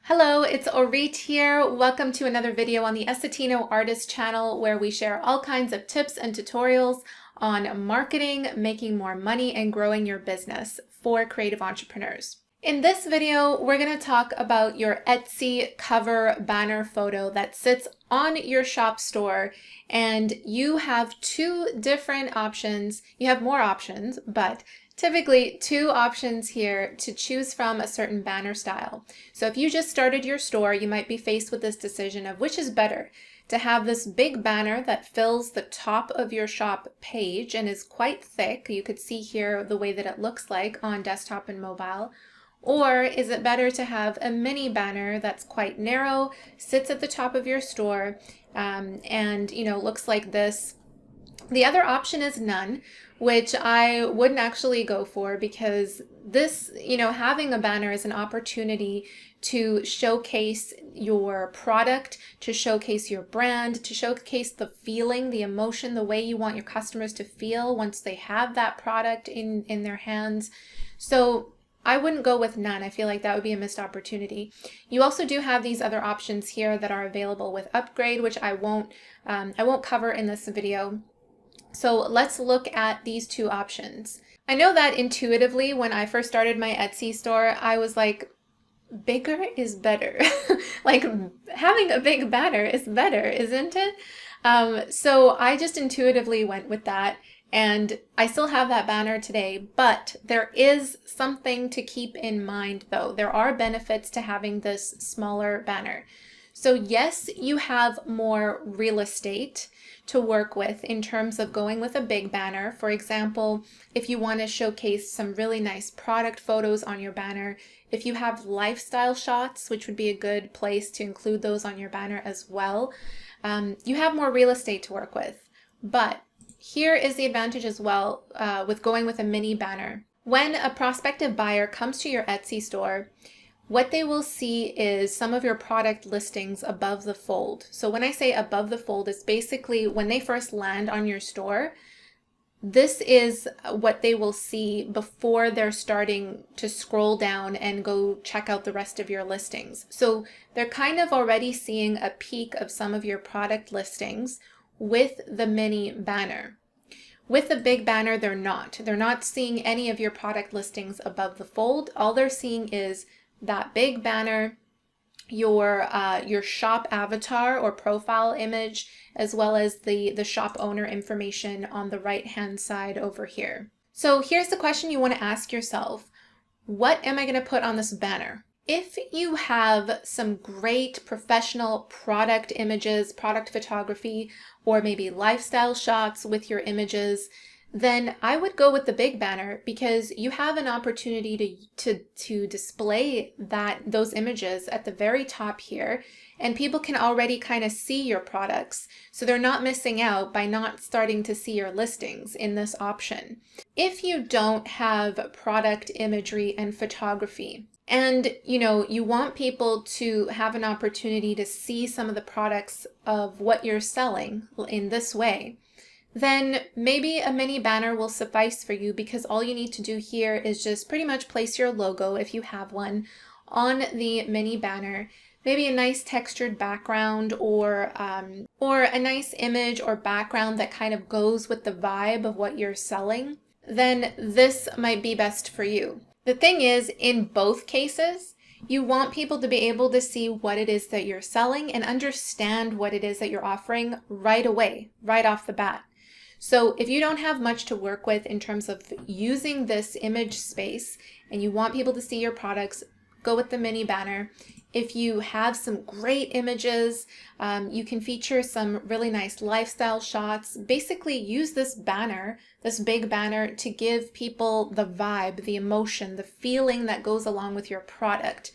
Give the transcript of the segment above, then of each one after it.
Hello, it's Orit here. Welcome to another video on the Estetino Artist channel where we share all kinds of tips and tutorials on marketing, making more money, and growing your business for creative entrepreneurs. In this video, we're going to talk about your Etsy cover banner photo that sits on your shop store, and you have two different options. You have more options, but typically two options here to choose from a certain banner style. So if you just started your store, you might be faced with this decision of which is better, to have this big banner that fills the top of your shop page and is quite thick. You could see here the way that it looks like on desktop and mobile. Or is it better to have a mini banner that's quite narrow, sits at the top of your store, and looks like this? The other option is none, which I wouldn't actually go for, because this, having a banner is an opportunity to showcase your product, to showcase your brand, to showcase the feeling, the emotion, the way you want your customers to feel once they have that product in their hands. So I wouldn't go with none. I feel like that would be a missed opportunity. You also do have these other options here that are available with Upgrade, which I won't cover in this video. So let's look at these two options. I know that intuitively when I first started my Etsy store, I was like, bigger is better. Like, having a big banner is better, isn't it? So I just intuitively went with that. And I still have that banner today, but there is something to keep in mind though. There are benefits to having this smaller banner. So yes, you have more real estate to work with in terms of going with a big banner. For example, if you want to showcase some really nice product photos on your banner, if you have lifestyle shots, which would be a good place to include those on your banner as well, you have more real estate to work with. But here is the advantage as well with going with a mini banner. When a prospective buyer comes to your Etsy store, what they will see is some of your product listings above the fold. So when I say above the fold, it's basically when they first land on your store, this is what they will see before they're starting to scroll down and go check out the rest of your listings. So they're kind of already seeing a peek of some of your product listings with the mini banner. With the big banner, they're not. They're not seeing any of your product listings above the fold. All they're seeing is that big banner, your shop avatar or profile image, as well as the shop owner information on the right hand side over here. So here's the question you want to ask yourself. What am I going to put on this banner? If you have some great professional product images, product photography, or maybe lifestyle shots with your images, then I would go with the big banner, because you have an opportunity to display those images at the very top here, and people can already kind of see your products. So they're not missing out by not starting to see your listings in this option. If you don't have product imagery and photography, and you want people to have an opportunity to see some of the products of what you're selling in this way, then maybe a mini banner will suffice for you, because all you need to do here is just pretty much place your logo, if you have one, on the mini banner. Maybe a nice textured background, or a nice image or background that kind of goes with the vibe of what you're selling. Then this might be best for you. The thing is, in both cases, you want people to be able to see what it is that you're selling and understand what it is that you're offering right away, right off the bat. So if you don't have much to work with in terms of using this image space and you want people to see your products, go with the mini banner. If you have some great images, you can feature some really nice lifestyle shots. Basically use this banner, this big banner, to give people the vibe, the emotion, the feeling that goes along with your product.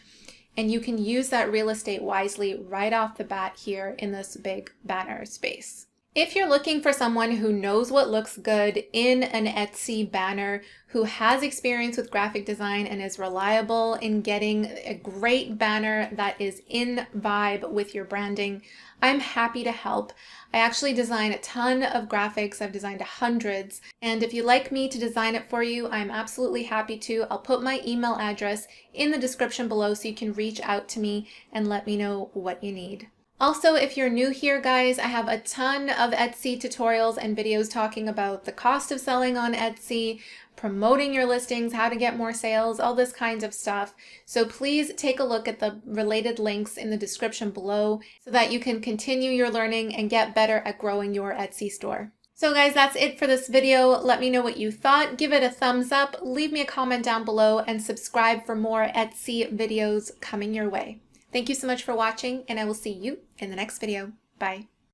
And you can use that real estate wisely right off the bat here in this big banner space. If you're looking for someone who knows what looks good in an Etsy banner, who has experience with graphic design and is reliable in getting a great banner that is in vibe with your branding, I'm happy to help. I actually design a ton of graphics. I've designed hundreds. And if you'd like me to design it for you, I'm absolutely happy to. I'll put my email address in the description below so you can reach out to me and let me know what you need. Also, if you're new here, guys, I have a ton of Etsy tutorials and videos talking about the cost of selling on Etsy, promoting your listings, how to get more sales, all this kinds of stuff. So please take a look at the related links in the description below so that you can continue your learning and get better at growing your Etsy store. So guys, that's it for this video. Let me know what you thought. Give it a thumbs up, leave me a comment down below, and subscribe for more Etsy videos coming your way. Thank you so much for watching, and I will see you in the next video. Bye.